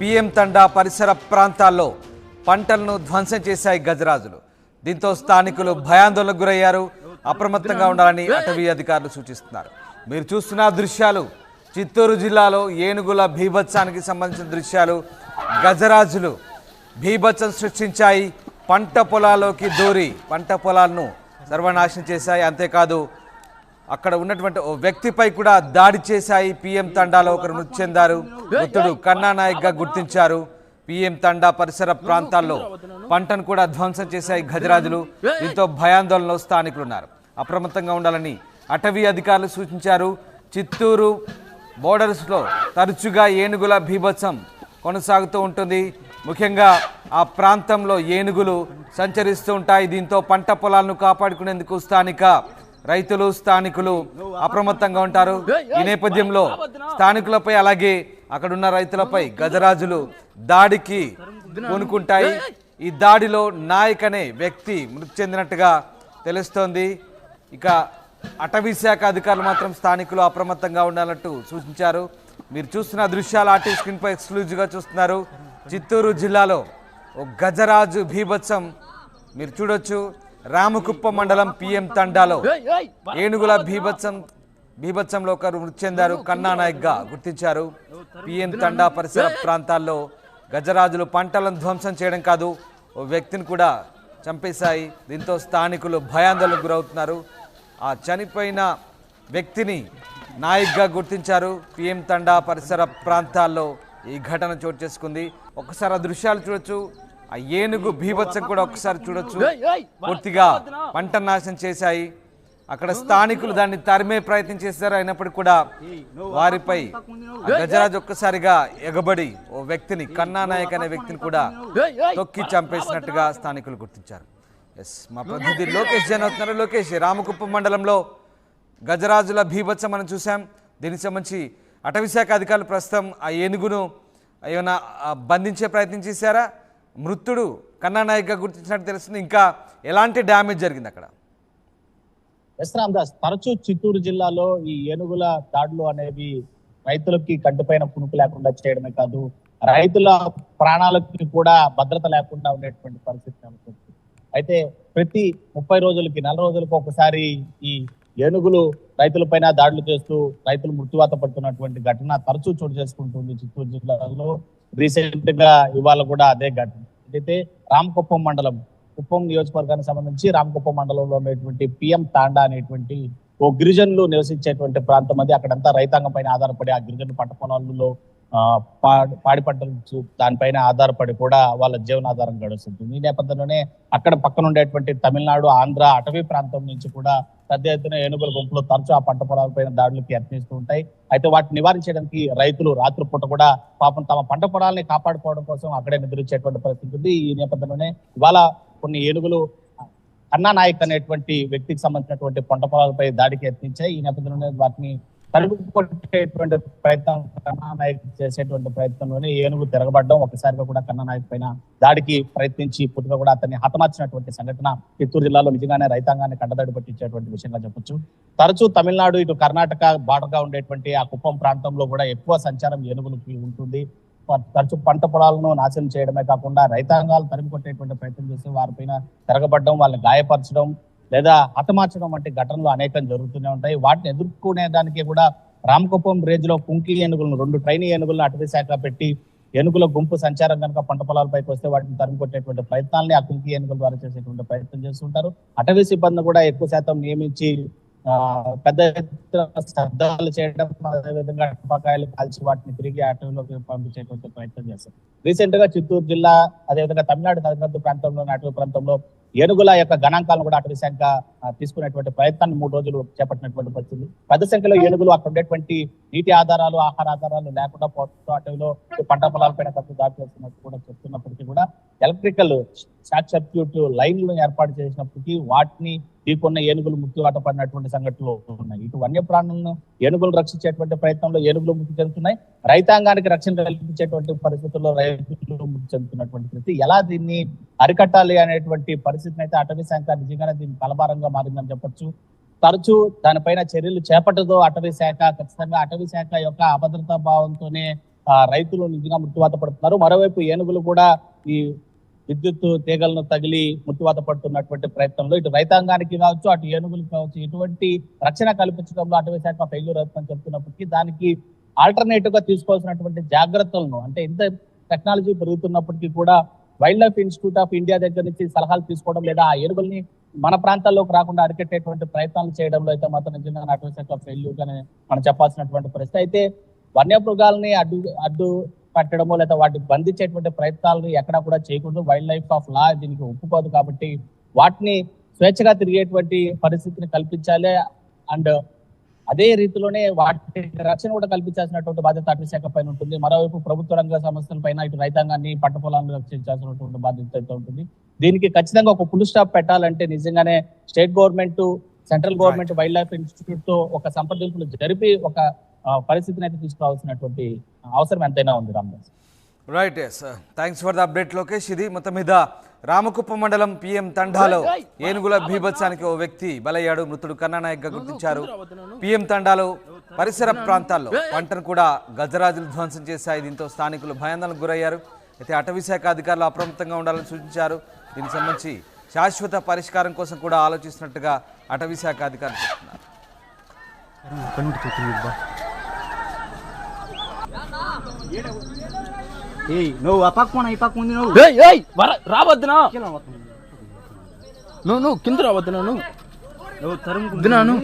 PM తండా పరిసర ప్రాంతాల్లో పంటలను ధ్వంసం చేశాయి గజరాజులు. దీంతో స్థానికులు భయాందోళనకు గురయ్యారు. అప్రమత్తంగా ఉండాలని అటవీ అధికారులు సూచిస్తున్నారు. మీరు చూస్తున్న దృశ్యాలు చిత్తూరు జిల్లాలో ఏనుగుల బీభత్సానికి సంబంధించిన దృశ్యాలు. గజరాజులు బీభత్సం సృష్టించాయి. పంట పొలాల్లోకి దూరి పంట పొలాలను సర్వనాశనం చేశాయి. అంతేకాదు అక్కడ ఉన్నటువంటి ఓ వ్యక్తిపై కూడా దాడి చేశాయి. పిఎం తండాలో ఒకరు మృతి చెందారు. మృతుడు కన్నానాయక్గా గుర్తించారు. పిఎం తండా పరిసర ప్రాంతాల్లో పంటను కూడా ధ్వంసం చేశాయి గజరాజులు. దీంతో భయాందోళనలో స్థానికులు ఉన్నారు. అప్రమత్తంగా ఉండాలని అటవీ అధికారులు సూచించారు. చిత్తూరు బోర్డర్స్లో తరచుగా ఏనుగుల బీభత్సం కొనసాగుతూ ఉంటుంది. ముఖ్యంగా ఆ ప్రాంతంలో ఏనుగులు సంచరిస్తూ ఉంటాయి. దీంతో పంట పొలాలను కాపాడుకునేందుకు స్థానిక రైతులు స్థానికులు అప్రమత్తంగా ఉంటారు. ఈ నేపథ్యంలో స్థానికులపై అలాగే అక్కడున్న రైతులపై గజరాజులు దాడికి పూనుకుంటాయి. ఈ దాడిలో నాయక్ అనే వ్యక్తి మృతి చెందినట్టుగా తెలుస్తోంది. ఇక అటవీ శాఖ అధికారులు మాత్రం స్థానికులు అప్రమత్తంగా ఉండాలంటూ సూచించారు. మీరు చూస్తున్న దృశ్యాలు ఆర్టీవీ స్క్రీన్ పై ఎక్స్క్లూజివ్గా చూస్తున్నారు. చిత్తూరు జిల్లాలో ఓ గజరాజు బీభత్సం మీరు చూడొచ్చు. రామకుప్పం మండలం పిఎం తండాలో ఏనుగుల బీభత్సంలో ఒకరు మృతి చెందారు. కన్నానాయక్గా గుర్తించారు. పిఎం తండా పరిసర ప్రాంతాల్లో గజరాజులు పంటలను ధ్వంసం చేయడం కాదు, ఓ వ్యక్తిని కూడా చంపేశాయి. దీంతో స్థానికులు భయాందోళనకు గురవుతున్నారు. ఆ చనిపోయిన వ్యక్తిని నాయక్గా గుర్తించారు. పిఎం తండా పరిసర ప్రాంతాల్లో ఈ ఘటన చోటు చేసుకుంది. ఒకసారి ఆ దృశ్యాలు చూడొచ్చు. ఆ ఏనుగు బీభత్సం కూడా ఒకసారి చూడొచ్చు. పూర్తిగా పంట నాశనం చేశాయి. అక్కడ స్థానికులు దాన్ని తరిమే ప్రయత్నం చేశారు. అయినప్పటికీ కూడా వారిపై గజరాజు ఒక్కసారిగా ఎగబడి ఓ వ్యక్తిని కన్నానాయక్ అనే వ్యక్తిని కూడా తొక్కి చంపేసినట్టుగా స్థానికులు గుర్తించారు. మా ప్రతినిధి లోకేష్ జైన్ అవుతున్నారు. లోకేష్, రామకుప్పం మండలంలో గజరాజుల బీభత్సం మనం చూసాం. దీనికి సంబంధించి అటవీ శాఖ అధికారులు ప్రస్తుతం ఆ ఏనుగును ఏమైనా బంధించే ప్రయత్నం చేశారా? మృతుడు కన్నానాయక్గా గుర్తించినట్టు తెలుస్తుంది. ఇంకా ఎలాంటి డ్యామేజ్ జరిగింది అక్కడ? రామదాస్, తరచూ చిత్తూరు జిల్లాలో ఈ ఏనుగుల దాడులు అనేవి రైతులకి కంటిపైన పుణుకు లేకుండా చేయడమే కాదు, రైతుల ప్రాణాలకి కూడా భద్రత లేకుండా ఉండేటువంటి పరిస్థితి కనిపిస్తుంది. అయితే ప్రతి 30 రోజులకి 40 రోజులకు ఒకసారి ఈ ఏనుగులు రైతులపైన దాడులు చేస్తూ రైతులు మృత్యువాత పడుతున్నటువంటి ఘటన తరచూ చోటు చేసుకుంటుంది చిత్తూరు జిల్లాలో. రీసెంట్ గా ఇవాళ కూడా అదే ఘటన. అయితే రామకుప్పం మండలం, కుప్పం నియోజకవర్గానికి సంబంధించి రామకుప్పం మండలంలో ఉన్నటువంటి పిఎం తాండా అనేటువంటి ఓ గిరిజనులు నివసించేటువంటి ప్రాంతం అది. అక్కడంతా రైతాంగం పైన ఆధారపడి ఆ గిరిజనులు పంట పొలాలలో పాడి పంటలు దానిపైన ఆధారపడి కూడా వాళ్ళ జీవనాధారం గడుస్తుంది. ఈ నేపథ్యంలోనే అక్కడ పక్కన ఉండేటువంటి తమిళనాడు, ఆంధ్ర అటవీ ప్రాంతం నుంచి కూడా పెద్ద ఎత్తున ఏనుగుల గుంపులు తరచూ ఆ పంట పొలాలపైన దాడులకు యత్నిస్తూ ఉంటాయి. అయితే వాటిని నివారించడానికి రైతులు రాత్రిపూట కూడా పాపం తమ పంట పొలాలని కాపాడుకోవడం కోసం అక్కడే నిద్రించేటువంటి పరిస్థితి ఉంది. ఈ నేపథ్యంలోనే ఇవాళ కొన్ని ఏనుగులు కన్నానాయక్ అనేటువంటి వ్యక్తికి సంబంధించినటువంటి పంట పొలాలపై దాడికి యత్నించాయి. ఈ నేపథ్యంలోనే వాటిని తలుపు కొట్టేటువంటి ప్రయత్నం కన్నానాయక్ చేసేటువంటి ప్రయత్నంలోనే ఏనుగు తిరగబడడం, ఒకసారిగా కూడా కన్నానాయక్ పైన దాడికి ప్రయత్నించి పూర్తిగా కూడా అతన్ని హతమార్చినటువంటి సంఘటన చిత్తూరు జిల్లాలో నిజంగానే రైతాంగాన్ని కంటదడి పట్టించేటువంటి విషయంగా చెప్పొచ్చు. తరచూ తమిళనాడు ఇటు కర్ణాటక బార్డర్గా ఉండేటువంటి ఆ కుప్పం ప్రాంతంలో కూడా ఎక్కువ సంచారం ఏనుగులకి ఉంటుంది. తరచూ పంట పొలాలను నాశనం చేయడమే కాకుండా రైతాంగాలు తరిమి కొట్టేటువంటి ప్రయత్నం చేసి వారిపైన తిరగబడడం, వాళ్ళని గాయపరచడం లేదా హతమార్చడం వంటి ఘటనలు అనేకం జరుగుతూనే ఉంటాయి. వాటిని ఎదుర్కొనేదానికి కూడా రామకుప్పం రేంజ్ లో కుంకి ఏనుగులను, 2 ట్రైనీ ఏనుగులను అటవీ శాఖ పెట్టి ఏనుగుల గుంపు సంచారం కనుక పంట పొలాలపైకి వస్తే వాటిని తరిమి కొట్టేటువంటి ప్రయత్నాలని ఆ కుంకి ఏనుగుల ద్వారా చేసేటువంటి ప్రయత్నం చేస్తుంటారు. అటవీ సిబ్బంది కూడా ఎక్కువ శాతం నియమించి పెద్ద ఎత్తున శబ్దాలు చేయడం, అదేవిధంగా టపాకాయలు కాల్చి వాటిని తిరిగి అటవీలోకి పంపించేటువంటి ప్రయత్నం చేస్తారు. రీసెంట్ గా చిత్తూరు జిల్లా అదేవిధంగా తమిళనాడు సరిహద్దు ప్రాంతంలోని అటవీ ప్రాంతంలో ఏనుగుల యొక్క గణాంకాలను కూడా అటవీ శాఖ తీసుకునేటువంటి ప్రయత్నాన్ని 3 రోజులు చేపట్టినటువంటి పరిస్థితి. పెద్ద సంఖ్యలో ఏనుగులు అక్కడ ఉండేటువంటి నీటి ఆధారాలు, ఆహార ఆధారాలు లేకుండా పోతూ అటవీలో పంట పొలాలపైన దాడి చేస్తున్నట్టు కూడా చెప్తున్నప్పటికీ కూడా ఎలక్ట్రికల్ షార్ట్ సర్క్యూట్ లైన్లను ఏర్పాటు చేసినప్పటికీ వాటిని ఢీకొన్న ఏనుగులు మృత్యువాత పడినటువంటి సంఘటనలు ఉన్నాయి. ఇటు వన్యప్రాణులను ఏనుగులు రక్షించేటువంటి ప్రయత్నంలో ఏనుగులు మృతి చెందుతున్నాయి. రైతాంగానికి రక్షణ కల్పించేటువంటి పరిస్థితుల్లో రైతులు మృతి చెందుతున్నటువంటి పరిస్థితి. ఎలా దీన్ని అరికట్టాలి అనేటువంటి పరిస్థితిని అయితే అటవీ శాఖ నిజంగానే దీన్ని తలభారంగా మారిందని చెప్పొచ్చు. తరచూ దానిపైన చర్యలు చేపట్టదో అటవీ శాఖ. ఖచ్చితంగా అటవీ శాఖ యొక్క అభద్రతా భావంతోనే రైతులు నిజంగా మృత్యువాత పడుతున్నారు. మరోవైపు ఏనుగులు కూడా ఈ విద్యుత్ తీగలను తగిలి మృత్యువాత పడుతున్నటువంటి ప్రయత్నంలో ఇటు రైతాంగానికి కావచ్చు, అటు ఏనుగులకు కావచ్చు, ఇటువంటి రక్షణ కల్పించడంలో అటవీ శాఖ ఫెయిల్యూర్ అవుతుందని చెప్తున్నప్పటికీ దానికి ఆల్టర్నేటివ్ గా తీసుకోవాల్సినటువంటి జాగ్రత్తలను, అంటే ఇంత టెక్నాలజీ పెరుగుతున్నప్పటికీ కూడా wild life institute of India దగ్గర నుంచి సలహాలు తీసుకోవడం లేదా ఆ ఏనుగుల్ని మన ప్రాంతాల్లోకి రాకుండా అరికట్టేటువంటి ప్రయత్నాలు చేయడంలో అయితే మాత్రం నిజంగా అటవీ శాఖ ఫెయిల్యూర్ గానే మనం చెప్పాల్సినటువంటి పరిస్థితి. అయితే వన్యమృగాల్ని అడ్డు పట్టడమో లేదా వాటిని బంధించేటువంటి ప్రయత్నాలను ఎక్కడా కూడా చేయకూడదు. వైల్డ్ లైఫ్ ఆఫ్ లా దీనికి ఒప్పుకోదు. కాబట్టి వాటిని స్వేచ్ఛగా తిరిగేటువంటి పరిస్థితిని కల్పించాలి. అండ్ అదే రీతిలోనే వాటి రక్షణ కూడా కల్పించాల్సినటువంటి బాధ్యత అటవీ శాఖ పైన ఉంటుంది. మరోవైపు ప్రభుత్వ రంగ సంస్థల పైన ఇటు రైతాంగాన్ని పంట పొలాలను రక్షించాల్సినటువంటి బాధ్యత అయితే ఉంటుంది. దీనికి ఖచ్చితంగా ఒక ఫుల్ స్టాప్ పెట్టాలంటే నిజంగానే state government, central government wild life institute తో ఒక సంప్రదింపులు జరిపి ఒక పరిస్థితిని అయితే తీసుకురావాల్సినటువంటి అవసరం ఎంతైనా ఉంది. Ramdas right, yes, thanks for the update Lokesh. ఇది మొత్తం మీద రామకుప్ప మండలం పిఎం తండాలో ఏనుగుల బీభత్సానికి ఓ వ్యక్తి బలయ్యాడు. మృతుడు కన్నానాయక్గా గుర్తించారు. పిఎం తండాలో పరిసర ప్రాంతాల్లో పంటను కూడా గజరాజులు ధ్వంసం చేశాయి. దీంతో స్థానికులు భయాందోళనకు గురయ్యారు. అయితే అటవీ శాఖ అధికారులు అప్రమత్తంగా ఉండాలని సూచించారు. దీనికి సంబంధించి శాశ్వత పరిష్కారం కోసం కూడా ఆలోచిస్తున్నట్టుగా అటవీ శాఖ అధికారులు చెప్తున్నారు. నువ్వు అపక్కోన ఈ పక్క ఉంది, నువ్వు రావద్దునా, నువ్వు కింద రావద్దునా, నువ్వు తరుముకుంటున్నాను.